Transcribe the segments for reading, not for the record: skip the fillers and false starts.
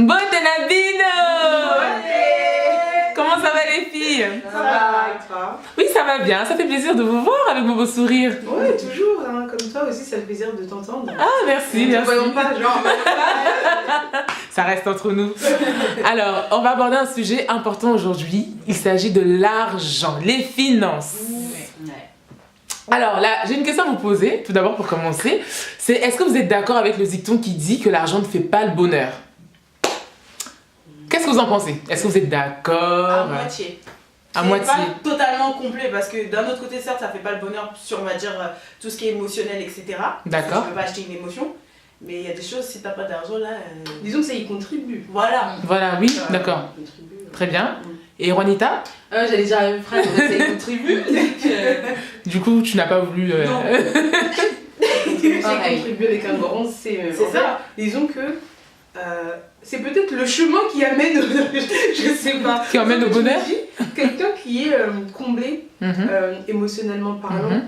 Nabino. Comment ça va les filles? Ça va, et toi? Oui, ça va bien, ça fait plaisir de vous voir avec vos beaux sourires. Oui, toujours, hein. Comme toi aussi, ça fait plaisir de t'entendre. Ah, merci, Ne merci. voyons pas, genre. Ça reste entre nous. Alors, on va aborder un sujet important aujourd'hui. Il s'agit de l'argent, les finances. Alors là, j'ai une question à vous poser, tout d'abord pour commencer. C'est, est-ce que vous êtes d'accord avec le dicton qui dit que l'argent ne fait pas le bonheur? Qu'est-ce que vous en pensez? Est-ce que vous êtes d'accord? À moitié. À moitié. Pas totalement complet parce que d'un autre côté, certes, ça fait pas le bonheur sur, on va dire, tout ce qui est émotionnel, etc. D'accord. Tu peux pas acheter une émotion. Mais il y a des choses, si t'as pas d'argent, là... Disons que ça y contribue. Voilà. Voilà, oui, d'accord. Très bien. Et Juanita? J'allais dire la même phrase, ça y contribue. Du coup, tu n'as pas voulu... Non. Ça contribue avec un grand C. C'est ça. Disons que c'est peut-être le chemin qui amène, je sais pas. Qui emmène au bonheur? Quelqu'un qui est comblé, émotionnellement parlant,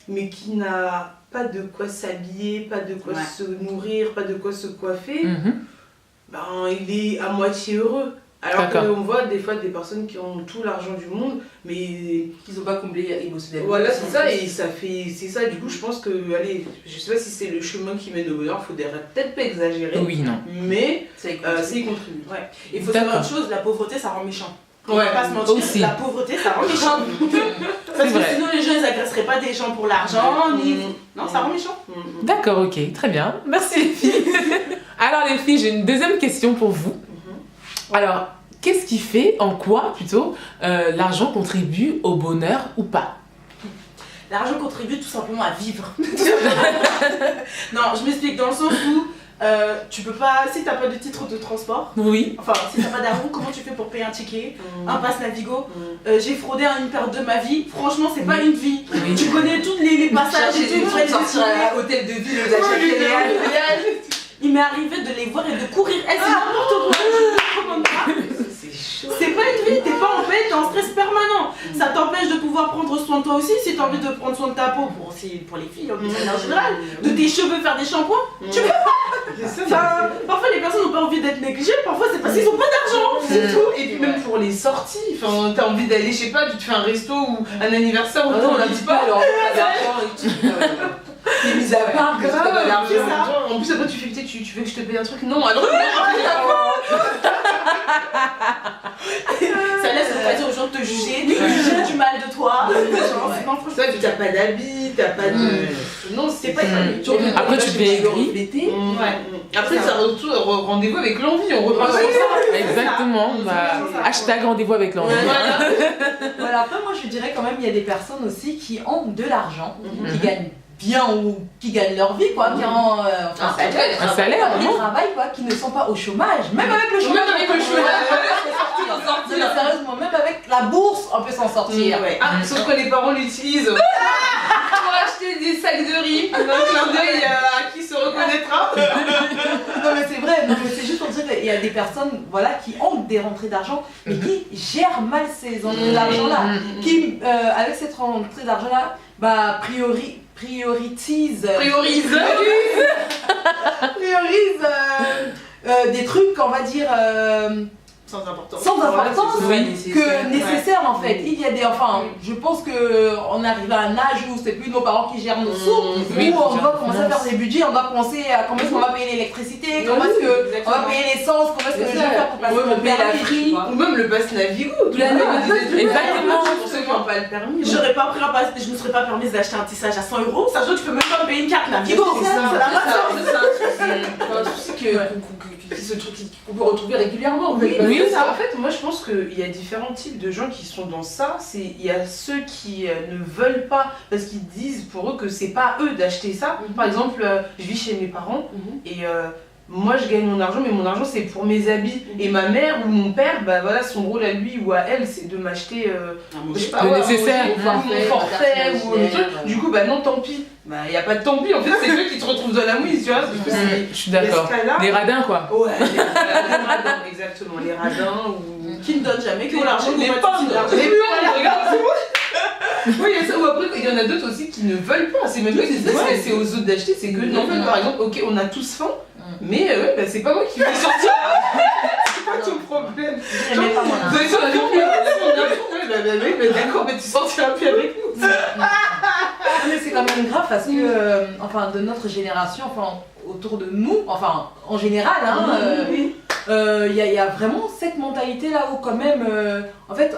mais qui n'a pas de quoi s'habiller, pas de quoi se nourrir, pas de quoi se coiffer, ben, il est à moitié heureux. Alors qu'on voit des fois des personnes qui ont tout l'argent du monde, mais Ils n'ont pas comblé émotionnellement. voilà, c'est ça, et ça fait, c'est ça. Du coup, je pense que, allez, je sais pas si c'est le chemin qui mène au bonheur, faudrait peut-être pas exagérer, Oui, non. mais Ça y ça y contribue. Ouais. Il faut savoir une chose, la pauvreté, ça rend méchant. On Ouais, va pas se mentir, aussi. la pauvreté, ça rend méchant. Parce que vrai. sinon, les gens, ils agresseraient pas des gens pour l'argent, ni... Non, ça rend méchant. D'accord, ok, très bien. Merci les filles. Alors les filles, j'ai une deuxième question pour vous. Alors, qu'est-ce qui fait, en quoi plutôt, l'argent contribue au bonheur ou pas? L'argent contribue tout simplement à vivre. Non, je m'explique dans le sens où tu peux pas, si t'as pas de titre de transport, Oui. enfin si t'as pas d'argent, comment tu fais pour payer un ticket, un pass Navigo? J'ai fraudé à une période de ma vie, franchement c'est pas une vie. Oui. Tu connais tous les passages et tout, de sortir à l'hôtel de ville, aux achats Céréales. il m'est arrivé de les voir et de courir, c'est n'importe quoi, je recommande pas. C'est pas une vie, t'es pas en paix, t'es en stress permanent. Ça t'empêche de pouvoir prendre soin de toi aussi, si t'as envie de prendre soin de ta peau, pour les filles en général, de tes cheveux, faire des shampoings, tu peux pas. Enfin, parfois les personnes n'ont pas envie d'être négligées, parfois c'est parce qu'ils ont pas d'argent, c'est tout. Et puis même pour les sorties, enfin, t'as envie d'aller, je sais pas, tu te fais un resto ou un anniversaire, ou Non, on la dit pas, alors on n'a pas d'argent et tout. T'es mise à part, grave, parce que t'as pas c'est d'argent. ça. En plus après tu fais, tu veux que je te paye un truc? Non, alors que Ça laisse l'occasion aux gens de te juger, de juger du mal de toi. Non, franchement, toi, t'as pas d'habit, t'as pas de... Non, c'est pas une famille. Après, tu deviens aigri. L'été. Après, ça retourne rendez-vous avec l'envie, on repart sur ça. Exactement. Bah, hashtag rendez-vous avec l'envie. Voilà, après moi je dirais quand même il y a des personnes aussi qui ont de l'argent, qui gagnent bien ou qui gagnent leur vie quoi, qui ont Un salaire, qui vraiment. travaillent quoi, qui ne sont pas au chômage, même avec le chômage. Même avec le chômage. Non, mais sérieusement, même avec la bourse on peut s'en sortir. Ah, sauf que les parents l'utilisent pour acheter des sacs de riz. Un clin d'œil à qui se reconnaîtra. Non mais c'est vrai, non mais c'est juste pour dire qu'il y a des personnes voilà, qui ont des rentrées d'argent mais qui gèrent mal ces rentrées d'argent là, qui avec cette rentrée d'argent là, bah priorise des trucs on va dire sans importance. sans importance Oui. que nécessaire en fait. Il y a des, enfin, je pense que on arrive à un âge où c'est plus nos parents qui gèrent nos sous, Oui, où on doit commencer à faire des budgets, on doit penser à comment est-ce qu'on va payer l'électricité, comment est-ce qu'on va payer l'essence, comment est-ce que je vais faire pour passer mon permis, Ou même le pass Navigo. Exactement. Pour ceux qui n'ont pas le permis. J'aurais pas pris un pass, je me serais pas permise d'acheter un tissage à 100 €, sachant que tu peux même pas me payer une carte Navigo. C'est un souci ce truc qu'on peut retrouver régulièrement. Oui, ça. En fait, moi je pense qu'il y a différents types de gens qui sont dans ça. Il y a ceux qui ne veulent pas parce qu'ils disent pour eux que c'est pas eux d'acheter ça. Par exemple, je vis chez mes parents et moi je gagne mon argent, mais mon argent c'est pour mes habits. Et ma mère ou mon père, bah voilà, son rôle à lui ou à elle, c'est de m'acheter je sais pas, Le nécessaire. mon forfait ou un truc. Du coup, bah non, tant pis. Bah y a pas de tant pis, en fait c'est eux qui te retrouvent dans la mouise, tu vois. Je suis d'accord. Les radins quoi. Ouais, les radins, exactement, les radins ou... Qui ne donne jamais que Que l'argent, les pas de pas, l'argent. regarde, c'est bon. Oui, il y a ça, ou après, il y en a d'autres aussi qui ne veulent pas. C'est même pas que c'est aux autres d'acheter, c'est que, non, en fait, par exemple, ok, on a tous faim, Mais ouais, bah, c'est pas moi qui vais sortir. C'est pas ton problème. Genre, vous allez sur la vie, d'accord, mais tu sortiras plus avec nous. Mais c'est quand même grave parce que, enfin, de notre génération, enfin, autour de nous, enfin, en général, il y a vraiment cette mentalité-là où quand même, en fait,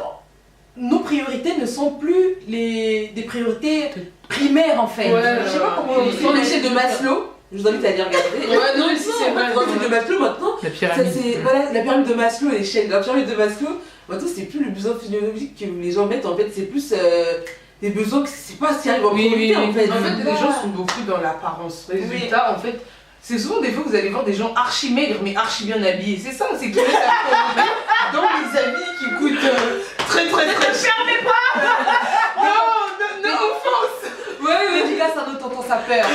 nos priorités ne sont plus des priorités primaires en fait. Je sais pas comment on dit. Sur l'échelle de Maslow, je vous invite à aller regarder. Ouais, non, ici c'est vrai. Dans l'échelle de Maslow maintenant, La pyramide. voilà, la pyramide de Maslow, la pyramide de Maslow, maintenant c'est plus le besoin physiologique que les gens mettent, en fait c'est plus des besoins que c'est pas ce qui arrive en priorité en fait. En fait, les gens sont beaucoup dans l'apparence. Résultat, en fait, c'est souvent des fois que vous allez voir des gens archi maigres mais archi bien habillés. C'est ça, c'est qu'ils mettent la priorité dans les habits qui coûtent très très très cher. Fermez pas. Non offense. Ouais, mais du gars, ça nous t'entend sa peur.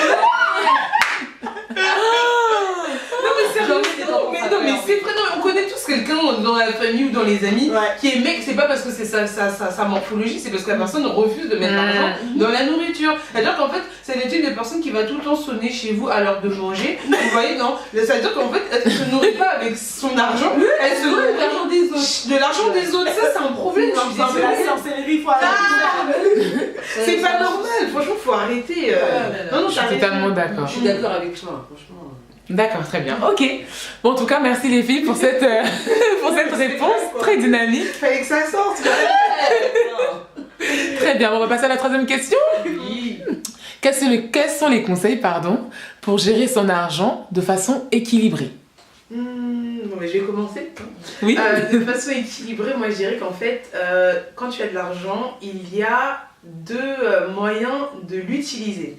Non mais sérieusement, mais c'est vrai, non, on connaît tous quelqu'un dans la famille ou dans les amis qui est mec, c'est pas parce que c'est sa morphologie, c'est parce que la personne refuse de mettre l'argent dans la nourriture. C'est-à-dire qu'en fait, c'est le type de personne qui va tout le temps sonner chez vous à l'heure de manger. Vous voyez, non? C'est-à-dire qu'en fait, elle se nourrit pas avec son argent, elle se nourrit de l'argent des autres. De l'argent des autres, ça c'est un problème. C'est pas normal, franchement, faut arrêter. Je suis totalement d'accord. Je suis d'accord avec toi, franchement. D'accord, très bien. Ok. Bon, en tout cas, merci les filles pour cette, pour cette réponse très dynamique. Fallait que ça sorte. Très bien, on va passer à la troisième question. Quels sont les conseils, pour gérer son argent de façon équilibrée? Bon, mais je vais commencer. Oui. De façon équilibrée, moi je dirais qu'en fait, quand tu as de l'argent, il y a deux moyens de l'utiliser.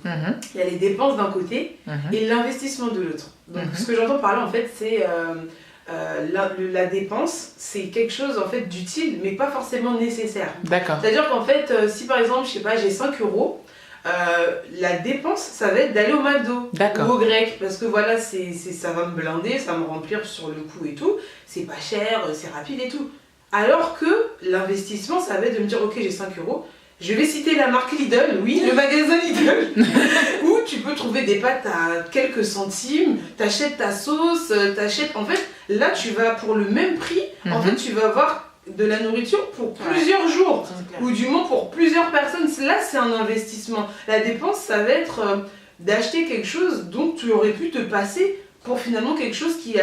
Il y a les dépenses d'un côté et l'investissement de l'autre. Donc ce que j'entends par là en fait c'est la dépense, c'est quelque chose en fait d'utile mais pas forcément nécessaire. D'accord. C'est-à-dire qu'en fait si par exemple je sais pas j'ai 5 €, la dépense ça va être d'aller au McDo ou au grec parce que voilà ça va me blinder, ça va me remplir sur le coup et tout, c'est pas cher, c'est rapide et tout. Alors que l'investissement ça va être de me dire ok j'ai 5 €. Je vais citer la marque Lidl, oui, le magasin Lidl, où tu peux trouver des pâtes à quelques centimes, t'achètes ta sauce, en fait, là tu vas pour le même prix, en fait tu vas avoir de la nourriture pour plusieurs jours, ou du moins pour plusieurs personnes, là c'est un investissement. La dépense ça va être d'acheter quelque chose dont tu aurais pu te passer pour finalement quelque chose qui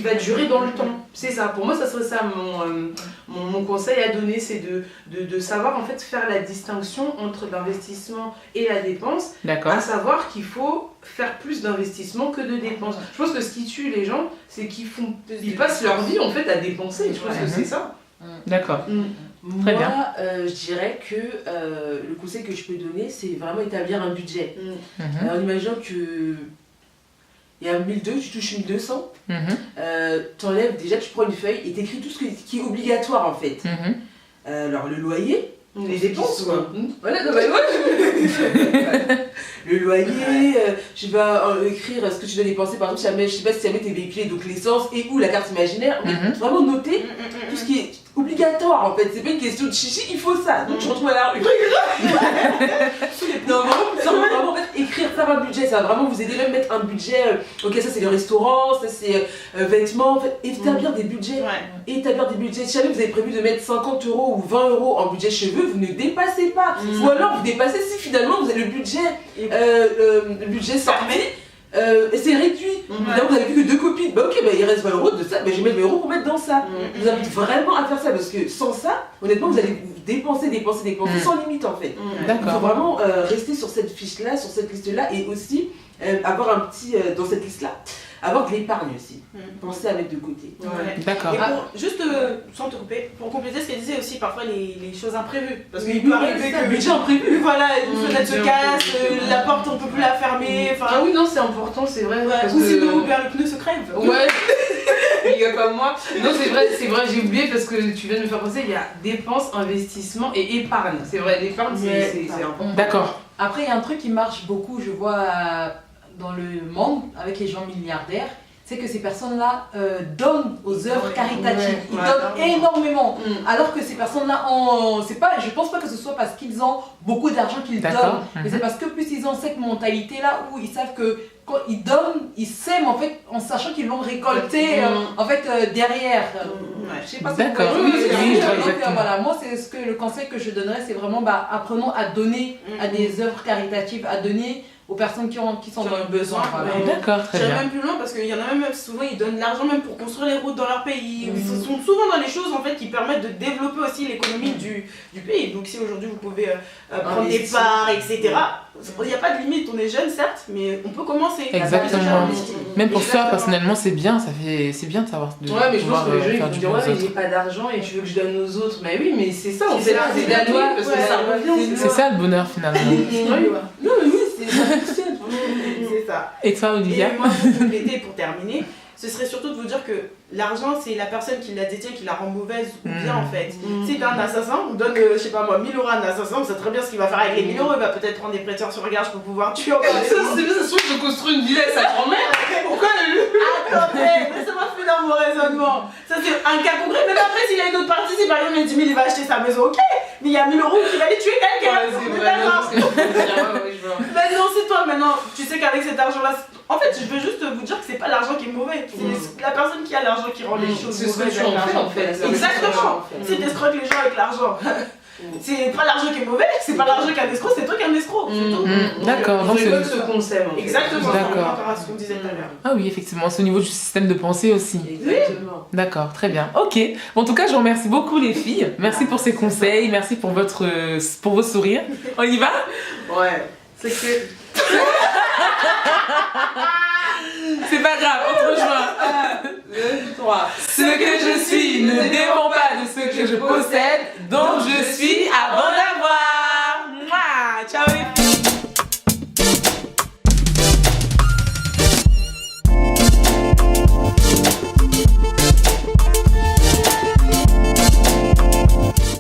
va durer dans le temps. C'est ça, pour moi ça serait ça mon conseil à donner, c'est de savoir en fait faire la distinction entre l'investissement et la dépense, à savoir qu'il faut faire plus d'investissement que de dépenses. Je pense que ce qui tue les gens, c'est qu'ils passent leur vie en fait à dépenser, je pense que c'est ça. D'accord. Très bien. Je dirais que le conseil que je peux donner, c'est vraiment établir un budget. Alors imagine que il y a 1200, tu touches 1200, t'enlèves, déjà tu prends une feuille et t'écris tout ce qui est obligatoire en fait. Alors le loyer, les dépenses quoi. Voilà, non, bah, le loyer, tu vas écrire ce que tu dois dépenser, par exemple, je sais pas si jamais t'es véhiculé, donc l'essence et ou la carte imaginaire, vraiment noter tout ce qui est obligatoire en fait, c'est pas une question de chichi, il faut ça, donc je retrouve à la rue. Non, vraiment en fait, écrire, faire un budget, ça va vraiment vous aider, même mettre un budget, ok ça c'est le restaurant, ça c'est vêtements, en fait, établir des budgets, si jamais vous avez prévu de mettre 50 € ou 20 € en budget cheveux, vous ne dépassez pas, ou alors vous dépassez si finalement vous avez le budget sorti. C'est réduit. Évidemment, vous avez plus que 2 copines. Bah ok, bah, il reste 20 € de ça. Bah, je vais mettre 20 € pour mettre dans ça. Je vous invite vraiment à faire ça parce que sans ça, honnêtement, vous allez dépenser sans limite en fait. Il faut vraiment rester sur cette fiche-là, sur cette liste-là et aussi avoir un petit, dans cette liste-là, avoir de l'épargne aussi. Pensez à mettre de côté. D'accord. Et juste, sans te couper, pour compléter ce qu'elle disait aussi, parfois les choses imprévues. Parce qu'il peut arriver que... budget imprévu. Voilà, une fenêtre se casse, la porte on peut plus la fermer. Ah oui, non, c'est important, c'est vrai. Ou sinon, le pneu se crève. Ouais. Il y a pas moi. Non, c'est vrai, j'ai oublié parce que tu viens de me faire penser, il y a dépenses, investissement et épargne. C'est vrai, l'épargne, c'est important. D'accord. Après, il y a un truc qui marche beaucoup, je vois dans le monde avec les gens milliardaires, c'est que ces personnes-là donnent aux œuvres caritatives. Ils donnent énormément. Alors que ces personnes-là, je pense pas que ce soit parce qu'ils ont beaucoup d'argent qu'ils donnent, mais c'est parce que plus ils ont cette mentalité-là où ils savent que quand ils donnent, ils sèment en fait en sachant qu'ils vont récolter en fait derrière. Je sais pas si D'accord. vous voyez. Oui, je vois Donc, exactement. voilà, moi c'est ce que le conseil que je donnerais, c'est vraiment apprenons à donner à des œuvres caritatives, à donner aux personnes qui sont dans le besoin. Voilà. D'accord, très J'irai bien. même plus loin parce qu'il y en a même souvent ils donnent de l'argent même pour construire les routes dans leur pays. Ils sont souvent dans les choses en fait qui permettent de développer aussi l'économie du pays. Donc si aujourd'hui vous pouvez prendre des parts, etc. Il n'y a pas de limite, on est jeune certes, mais on peut commencer. Exactement. Même pour soi personnellement c'est bien, c'est bien de savoir. Ouais, mais je pense que les gens ils faire vont du dire bien ouais, aux mais autres. j'ai pas d'argent et tu veux que je donne aux autres. Mais oui, mais c'est ça, on C'est fait ça, c'est c'est gratuit la loi, parce que ouais, ça revient. C'est ça le bonheur finalement. Non mais oui, c'est ça. Et toi Olivia? Et moi, pour compléter, pour terminer, ce serait surtout de vous dire que l'argent, c'est la personne qui la détient qui la rend mauvaise ou bien en fait. Si t'es un assassin, on donne, je sais pas moi, 1000 € à un assassin, on sait très bien ce qu'il va faire avec les 1000 €, il va peut-être prendre des prêteurs sur regard pour pouvoir tuer encore des Ça, gens. c'est bien, ça se trouve, je construis une villa avec sa grand-mère. Pourquoi elle Attendez, laissez-moi finir mon raisonnement. Ça c'est un cas concret, même après s'il y a une autre partie, si par exemple il y a 10 000, il va acheter sa maison, ok. Mais il y a 1000 € qui va aller tuer quelqu'un. c'est On est vrai, d'accord. parce que je vois. Maintenant, c'est toi, maintenant, tu sais qu'avec cet argent-là, en fait, je veux juste vous dire que c'est pas l'argent qui est mauvais, c'est la personne qui a l'argent qui rend les choses C'est ce que mauvaises tu avec en fais l'argent. en fait. Exactement. Si t'escroques les gens avec l'argent, c'est pas l'argent qui est mauvais, c'est pas l'argent qui est un escroc, c'est toi qui es un escroc, c'est tout. D'accord, donc C'est c'est. comme ce concept. en fait. Exactement, D'accord. par rapport à ce qu'on disait tout à l'heure. Ah oui, effectivement, c'est au niveau du système de pensée aussi. Exactement. D'accord, très bien. Ok. Bon, en tout cas, je vous remercie beaucoup les filles. Merci pour ces conseils, merci pour pour vos sourires. On y va? Ouais. C'est que. C'est pas grave, on te rejoint. 2, 3. Ce que je suis ne dépend pas de ce que je possède, donc je suis avant